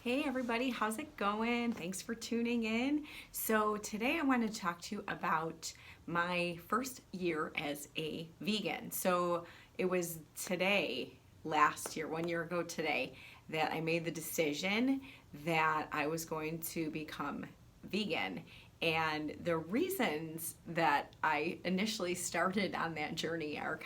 Hey everybody, how's it going? Thanks for tuning in. So today I want to talk to you about my first year as a vegan. So it was today, last year, 1 year ago today, that I made the decision that I was going to become vegan. And the reasons that I initially started on that journey are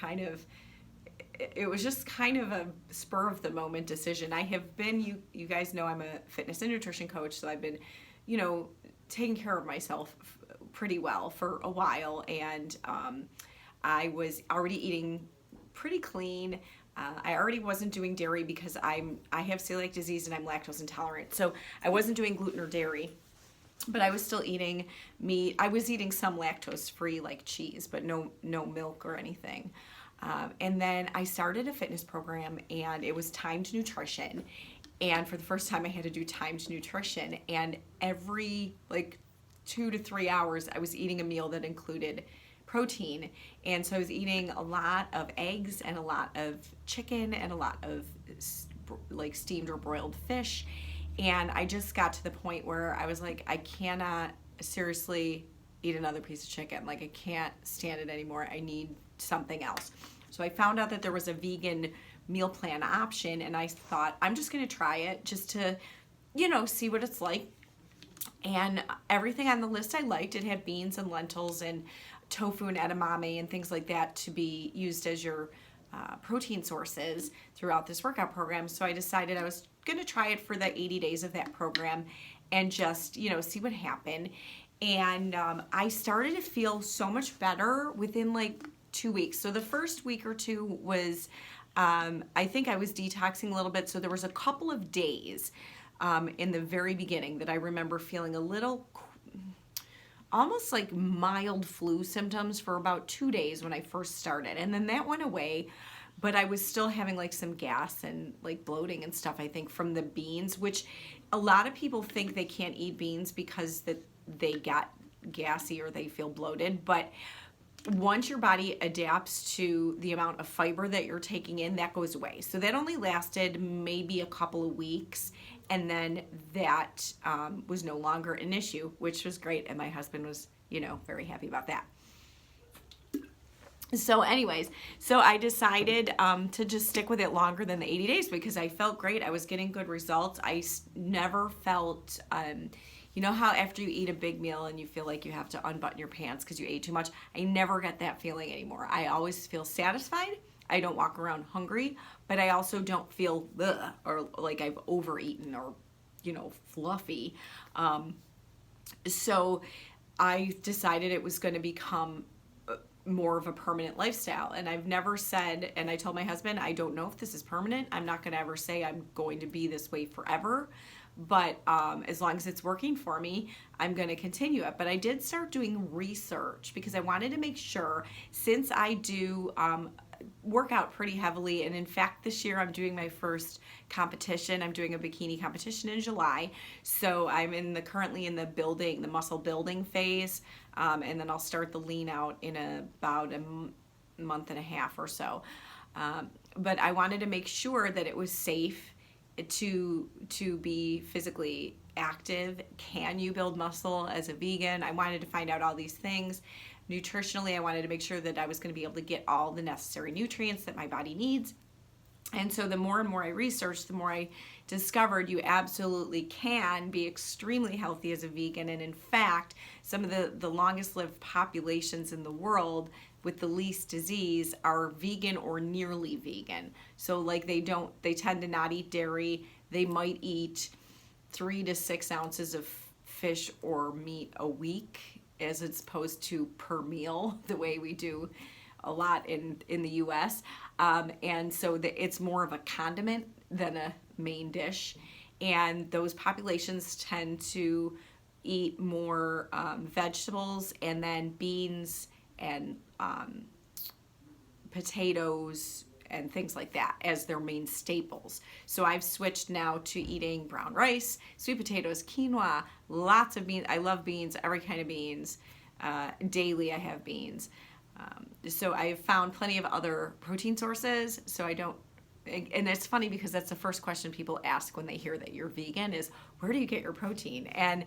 it was just kind of a spur of the moment decision. I have been, you guys know I'm a fitness and nutrition coach, so I've been, you know, taking care of myself pretty well for a while, and I was already eating pretty clean. I already wasn't doing dairy because I have celiac disease and I'm lactose intolerant, so I wasn't doing gluten or dairy. But I was still eating meat. I was eating some lactose free like cheese, but no milk or anything. And then I started a fitness program, and it was timed nutrition. And for the first time, I had to do timed nutrition. And every like 2 to 3 hours, I was eating a meal that included protein. And so I was eating a lot of eggs and a lot of chicken and a lot of like steamed or broiled fish. And I just got to the point where I was like, I cannot seriously eat another piece of chicken. Like, I can't stand it anymore. I need something else. So I found out that there was a vegan meal plan option, and I thought, I'm just going to try it just to, see what it's like. And everything on the list I liked. It had beans and lentils and tofu and edamame and things like that to be used as your protein sources throughout this workout program. So I decided I was going to try it for the 80 days of that program and just, see what happened. And I started to feel so much better within like 2 weeks. So the first week or two was, I think I was detoxing a little bit. So there was a couple of days in the very beginning that I remember feeling a little almost like mild flu symptoms for about 2 days when I first started. And then that went away, but I was still having like some gas and like bloating and stuff, I think, from the beans, which a lot of people think they can't eat beans because that they got gassy or they feel bloated. But once your body adapts to the amount of fiber that you're taking in, that goes away. So that only lasted maybe a couple of weeks, and then that was no longer an issue, which was great, and my husband was, very happy about that. So anyways, so I decided to just stick with it longer than the 80 days because I felt great. I was getting good results. I never felt, you know how after you eat a big meal and you feel like you have to unbutton your pants because you ate too much? I never get that feeling anymore. I always feel satisfied. I don't walk around hungry, but I also don't feel ugh, or like I've overeaten or, fluffy. So I decided it was going to become more of a permanent lifestyle. And I've never said, and I told my husband, I don't know if this is permanent. I'm not going to ever say I'm going to be this way forever. But as long as it's working for me, I'm going to continue it. But I did start doing research because I wanted to make sure, since I do work out pretty heavily, and in fact this year I'm doing my first competition. I'm doing a bikini competition in July, so I'm currently in the muscle building phase, and then I'll start the lean out in about a month and a half or so. But I wanted to make sure that it was safe to be physically active. Can you build muscle as a vegan? I wanted to find out all these things. Nutritionally, I wanted to make sure that I was going to be able to get all the necessary nutrients that my body needs. And so the more and more I researched, the more I discovered you absolutely can be extremely healthy as a vegan. And in fact, some of the longest lived populations in the world with the least disease are vegan or nearly vegan. So like they tend to not eat dairy. They might eat 3 to 6 ounces of fish or meat a week as opposed to per meal, the way we do a lot in the US. And so it's more of a condiment than a main dish. And those populations tend to eat more vegetables, and then beans and potatoes and things like that as their main staples. So I've switched now to eating brown rice, sweet potatoes, quinoa, lots of beans. I love beans, every kind of beans. Daily I have beans. So I've found plenty of other protein sources, so I don't and it's funny because that's the first question people ask when they hear that you're vegan is, where do you get your protein? And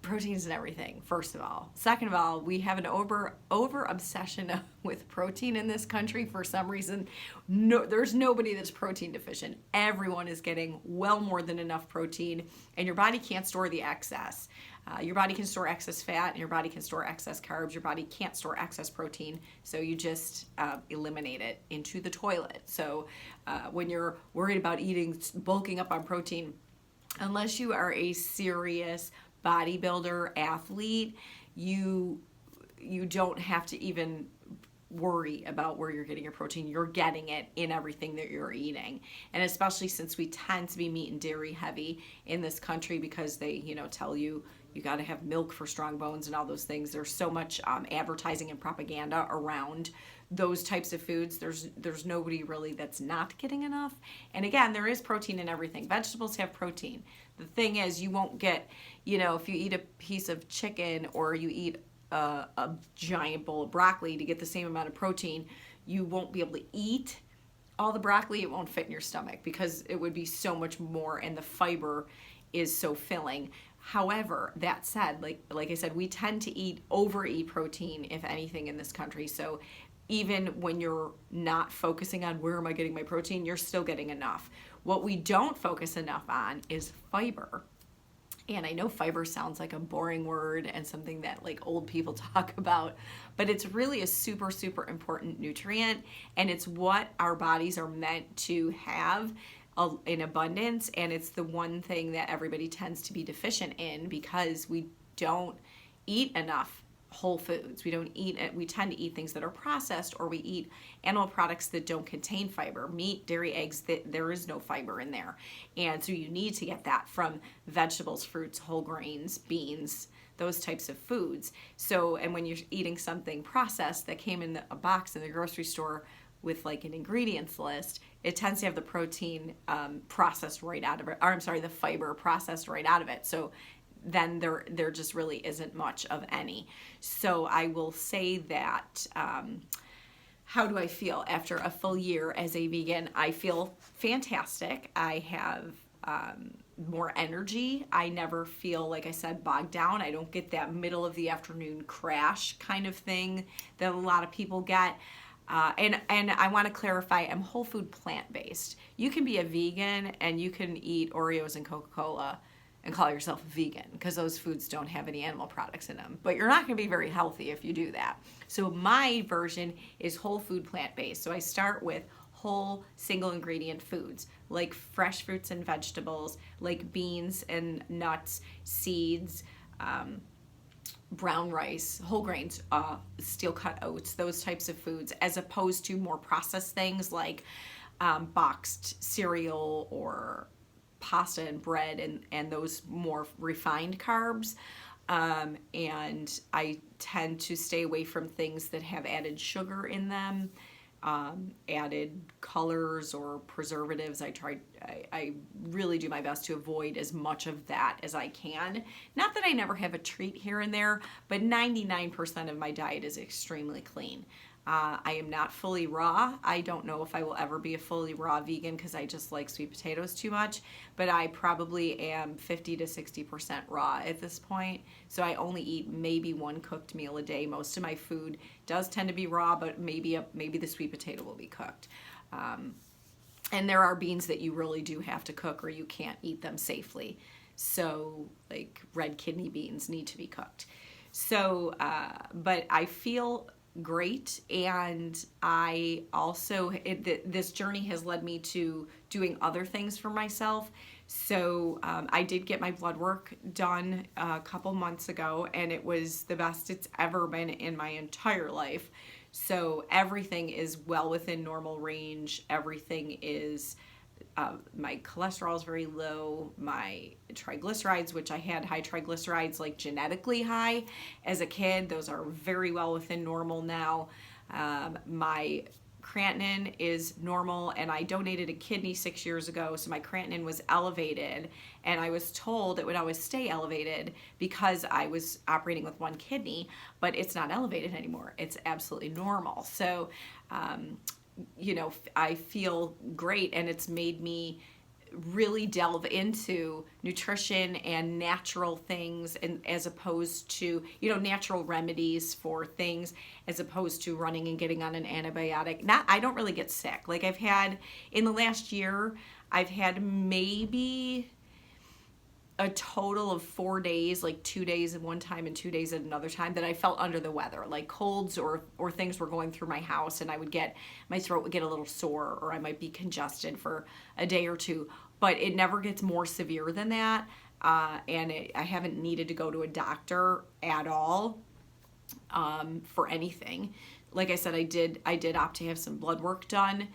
protein is in everything, first of all. Second of all, we have an over obsession with protein in this country for some reason. No, there's nobody that's protein deficient. Everyone is getting well more than enough protein, and your body can't store the excess. Your body can store excess fat, and your body can store excess carbs. Your body can't store excess protein, so you just eliminate it into the toilet. So when you're worried about bulking up on protein, unless you are a serious bodybuilder athlete, you don't have to even worry about where you're getting your protein. You're getting it in everything that you're eating. And especially since we tend to be meat and dairy heavy in this country because they, tell you got to have milk for strong bones and all those things. There's so much advertising and propaganda around those types of foods. There's nobody really that's not getting enough. And again, there is protein in everything. Vegetables have protein. The thing is, you won't get, if you eat a piece of chicken or you eat a giant bowl of broccoli to get the same amount of protein, you won't be able to eat all the broccoli. It won't fit in your stomach because it would be so much more, and the fiber is so filling. However, that said, like I said, we tend to overeat protein, if anything, in this country. So even when you're not focusing on where am I getting my protein, you're still getting enough. What we don't focus enough on is fiber. And I know fiber sounds like a boring word and something that old people talk about, but it's really a super, super important nutrient, and it's what our bodies are meant to have in abundance, and it's the one thing that everybody tends to be deficient in because we don't eat enough whole foods. We tend to eat things that are processed, or we eat animal products that don't contain fiber. Meat, dairy, eggs, there is no fiber in there. And so you need to get that from vegetables, fruits, whole grains, beans, those types of foods. So, and when you're eating something processed that came in a box in the grocery store with an ingredients list, it tends to have the protein processed right out of it, or I'm sorry, the fiber processed right out of it. So then there just really isn't much of any. So I will say that, how do I feel after a full year as a vegan? I feel fantastic. I have more energy. I never feel, like I said, bogged down. I don't get that middle of the afternoon crash kind of thing that a lot of people get. And I want to clarify, I'm whole food plant-based. You can be a vegan and you can eat Oreos and Coca-Cola and call yourself a vegan because those foods don't have any animal products in them. But you're not going to be very healthy if you do that. So my version is whole food plant-based. So I start with whole single ingredient foods like fresh fruits and vegetables, like beans and nuts, seeds, brown rice, whole grains, steel cut oats, those types of foods, as opposed to more processed things like boxed cereal or pasta and bread and those more refined carbs. And I tend to stay away from things that have added sugar in them, added colors or preservatives. I really do my best to avoid as much of that as I can. Not that I never have a treat here and there, but 99% of my diet is extremely clean. I am not fully raw. I don't know if I will ever be a fully raw vegan because I just like sweet potatoes too much, but I probably am 50 to 60% raw at this point. So I only eat maybe one cooked meal a day. Most of my food does tend to be raw, but maybe the sweet potato will be cooked. And there are beans that you really do have to cook or you can't eat them safely. So like red kidney beans need to be cooked. So, but I feel great, and I also, this journey has led me to doing other things for myself. So I did get my blood work done a couple months ago, and it was the best it's ever been in my entire life. So everything is well within normal range. Everything is, my cholesterol is very low. My triglycerides, which I had high triglycerides, like genetically high as a kid, those are very well within normal now. My creatinine is normal, and I donated a kidney 6 years ago, so my creatinine was elevated, and I was told it would always stay elevated because I was operating with one kidney, but it's not elevated anymore. It's absolutely normal. So I feel great, and it's made me really delve into nutrition and natural things, and as opposed to natural remedies for things, as opposed to running and getting on an antibiotic. I don't really get sick. Like, I've had in the last year, I've had maybe a total of 4 days, like 2 days at one time and 2 days at another time, that I felt under the weather, like colds or things were going through my house, and my throat would get a little sore, or I might be congested for a day or two, but it never gets more severe than that. I haven't needed to go to a doctor at all for anything. Like I said, I did opt to have some blood work done.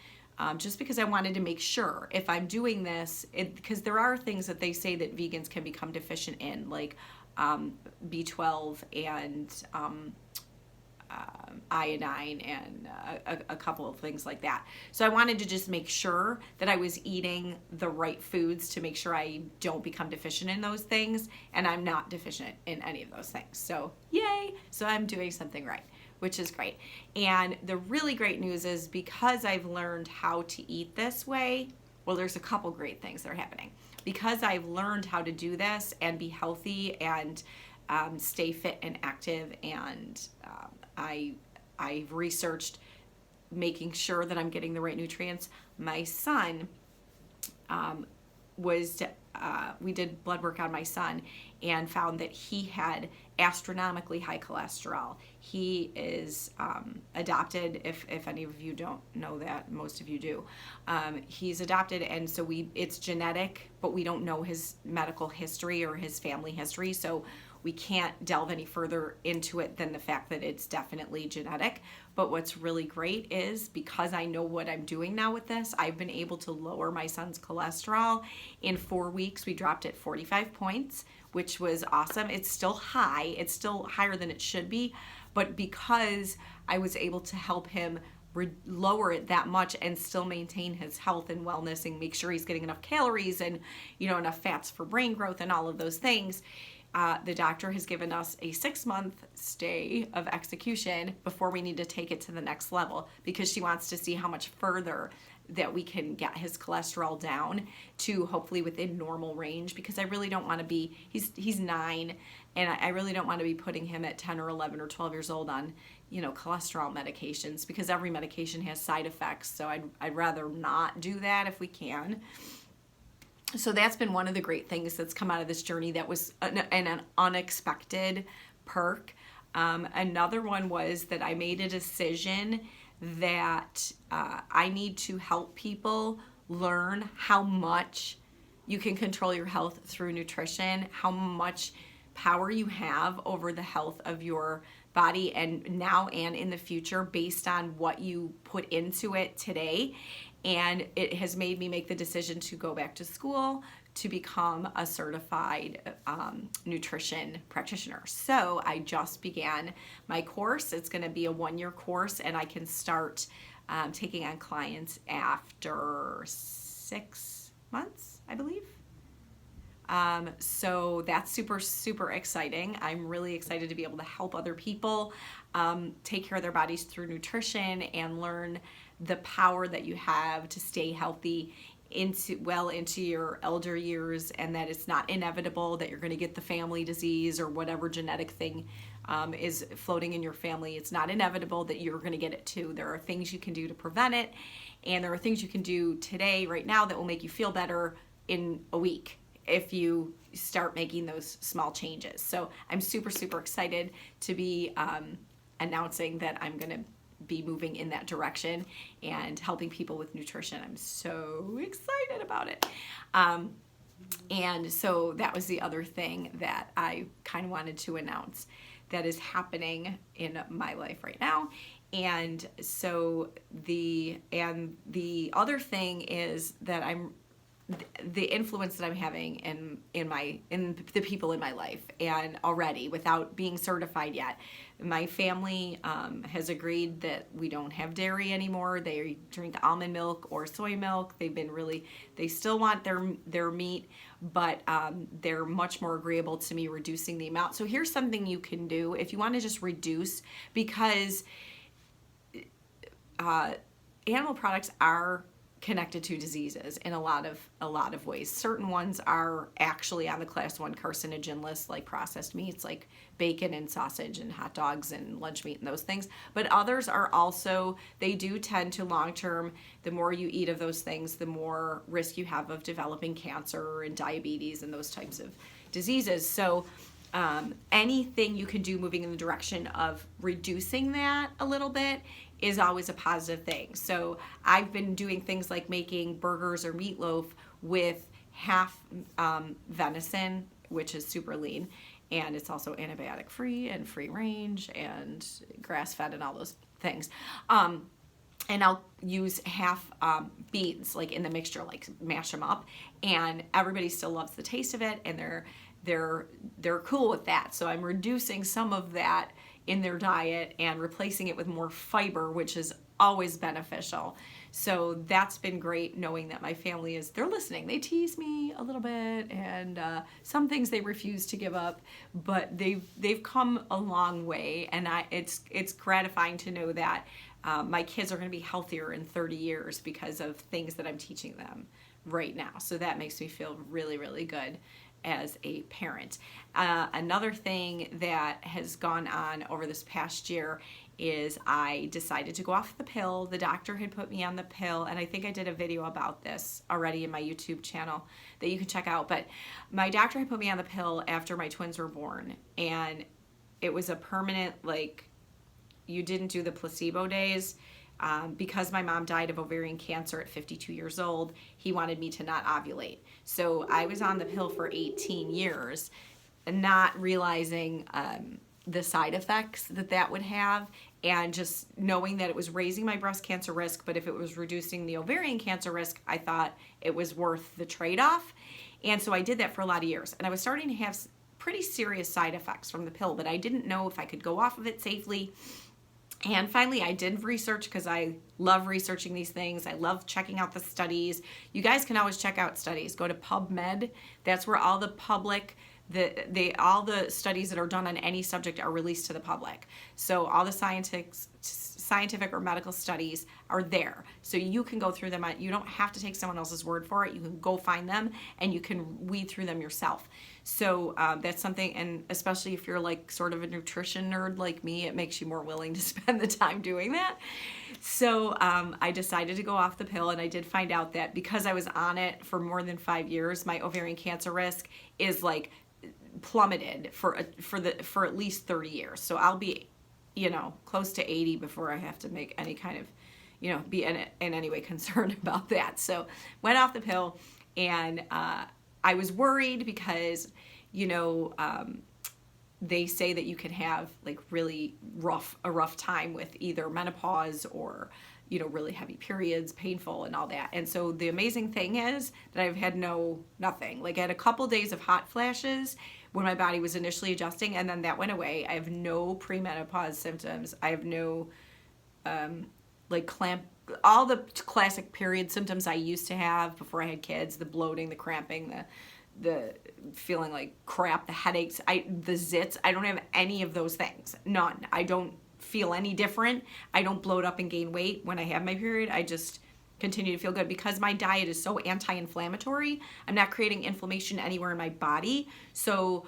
Just because I wanted to make sure if I'm doing this, because there are things that they say that vegans can become deficient in, like B12 and iodine and a couple of things like that. So I wanted to just make sure that I was eating the right foods to make sure I don't become deficient in those things, and I'm not deficient in any of those things. So yay! So I'm doing something right, which is great. And the really great news is, because I've learned how to eat this way, well, there's a couple great things that are happening. Because I've learned how to do this and be healthy and stay fit and active, and I've researched making sure that I'm getting the right nutrients. My son we did blood work on my son and found that he had astronomically high cholesterol. He is adopted, if any of you don't know that, most of you do. He's adopted, and so it's genetic, but we don't know his medical history or his family history, so we can't delve any further into it than the fact that it's definitely genetic. But what's really great is, because I know what I'm doing now with this, I've been able to lower my son's cholesterol. In 4 weeks, we dropped it 45 points, which was awesome. It's still high. It's still higher than it should be. But because I was able to help him lower it that much and still maintain his health and wellness and make sure he's getting enough calories and enough fats for brain growth and all of those things, the doctor has given us a 6-month stay of execution before we need to take it to the next level, because she wants to see how much further that we can get his cholesterol down to hopefully within normal range, because I really don't want to be, he's 9, and I really don't want to be putting him at 10 or 11 or 12 years old on cholesterol medications, because every medication has side effects. So I'd rather not do that if we can. So that's been one of the great things that's come out of this journey that was an unexpected perk. Another one was that I made a decision that I need to help people learn how much you can control your health through nutrition, how much power you have over the health of your body, and now and in the future, based on what you put into it today. And it has made me make the decision to go back to school to become a certified nutrition practitioner. So I just began my course. It's going to be a 1-year course, and I can start taking on clients after 6 months, I believe. So that's super, super exciting. I'm really excited to be able to help other people take care of their bodies through nutrition and learn the power that you have to stay healthy into your elder years, and that it's not inevitable that you're going to get the family disease or whatever genetic thing is floating in your family. It's not inevitable that you're going to get it too. There are things you can do to prevent it, and there are things you can do today, right now, that will make you feel better in a week if you start making those small changes. So I'm super, super excited to be announcing that I'm going to be moving in that direction and helping people with nutrition. I'm so excited about it. And so that was the other thing that I kind of wanted to announce that is happening in my life right now. And so the other thing is that the influence that I'm having in the people in my life, and already, without being certified yet, my family has agreed that we don't have dairy anymore. They drink almond milk or soy milk. They still want their meat, but they're much more agreeable to me reducing the amount. So here's something you can do if you want to just reduce, because animal products are connected to diseases in a lot of ways. Certain ones are actually on the class 1 carcinogen list, like processed meats like bacon and sausage and hot dogs and lunch meat and those things, but others are also, they do tend to long term, the more you eat of those things, the more risk you have of developing cancer and diabetes and those types of diseases. So anything you can do moving in the direction of reducing that a little bit is always a positive thing. So I've been doing things like making burgers or meatloaf with half venison, which is super lean, and it's also antibiotic free and free range and grass fed and all those things. And I'll use half beans like in the mixture, like mash them up, and everybody still loves the taste of it, and they're cool with that. So I'm reducing some of that in their diet and replacing it with more fiber, which is always beneficial. So that's been great, knowing that my family they're listening. They tease me a little bit, and some things they refuse to give up, but they've come a long way, and it's gratifying to know that my kids are going to be healthier in 30 years because of things that I'm teaching them right now. So that makes me feel really, really good as a parent. Another thing that has gone on over this past year is I decided to go off the pill. The doctor had put me on the pill, and I think I did a video about this already in my YouTube channel that you can check out. But my doctor had put me on the pill after my twins were born, and it was a permanent, like, you didn't do the placebo days. Because my mom died of ovarian cancer at 52 years old, he wanted me to not ovulate. So I was on the pill for 18 years, not realizing the side effects that would have, and just knowing that it was raising my breast cancer risk, but if it was reducing the ovarian cancer risk, I thought it was worth the trade-off. And so I did that for a lot of years, and I was starting to have pretty serious side effects from the pill, but I didn't know if I could go off of it safely. And finally, I did research, because I love researching these things. I love checking out the studies. You guys can always check out studies. Go to PubMed. That's where all the public, all the studies that are done on any subject are released to the public. So all the scientific or medical studies are there. So you can go through them. You don't have to take someone else's word for it. You can go find them, and you can weed through them yourself. So that's something, and especially if you're like sort of a nutrition nerd like me, it makes you more willing to spend the time doing that. So I decided to go off the pill, and I did find out that because I was on it for more than 5 years, my ovarian cancer risk is like plummeted for at least 30 years. So I'll be, close to 80 before I have to make any kind of, be in any way concerned about that. So went off the pill, and I was worried because, they say that you can have like really a rough time with either menopause or, really heavy periods, painful and all that. And so the amazing thing is that I've had nothing. Like I had a couple days of hot flashes when my body was initially adjusting, and then that went away. I have no premenopause symptoms. I have no all the classic period symptoms I used to have before I had kids: the bloating, the cramping, the feeling like crap, the headaches, the zits. I don't have any of those things. None. I don't feel any different. I don't bloat up and gain weight when I have my period. I just continue to feel good because my diet is so anti-inflammatory. I'm not creating inflammation anywhere in my body. So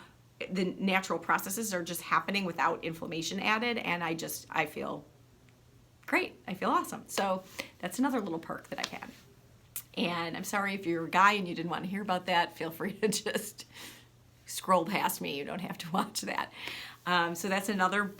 the natural processes are just happening without inflammation added, and I feel great. I feel awesome. So that's another little perk that I've had. And I'm sorry if you're a guy and you didn't want to hear about that, feel free to just scroll past me. You don't have to watch that. So that's another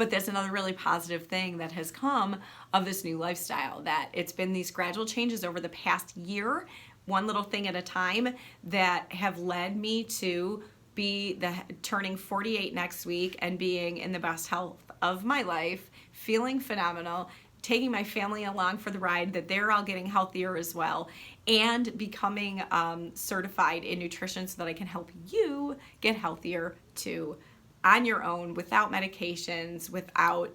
really positive thing that has come of this new lifestyle, that it's been these gradual changes over the past year, one little thing at a time, that have led me to be turning 48 next week and being in the best health of my life, feeling phenomenal, taking my family along for the ride, that they're all getting healthier as well, and becoming certified in nutrition so that I can help you get healthier too, on your own, without medications, without,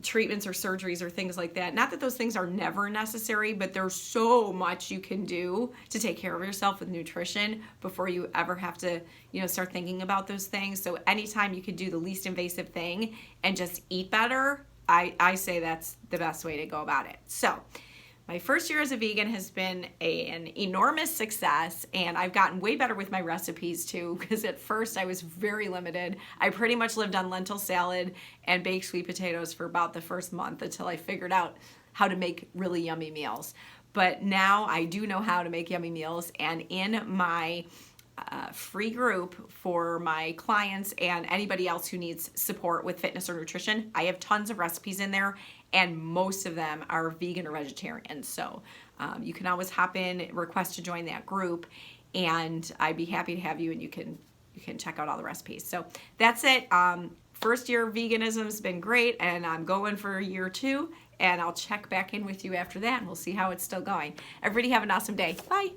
treatments or surgeries or things like that. Not that those things are never necessary, but there's so much you can do to take care of yourself with nutrition before you ever have to, start thinking about those things. So anytime you can do the least invasive thing and just eat better, I say that's the best way to go about it. So my first year as a vegan has been an enormous success, and I've gotten way better with my recipes too, because at first I was very limited. I pretty much lived on lentil salad and baked sweet potatoes for about the first month until I figured out how to make really yummy meals. But now I do know how to make yummy meals, and in my free group for my clients and anybody else who needs support with fitness or nutrition, I have tons of recipes in there, and most of them are vegan or vegetarian. So you can always hop in, request to join that group, and I'd be happy to have you, and you can check out all the recipes. So that's it. First year of veganism has been great, and I'm going for year 2, and I'll check back in with you after that, and we'll see how it's still going. Everybody have an awesome day. Bye.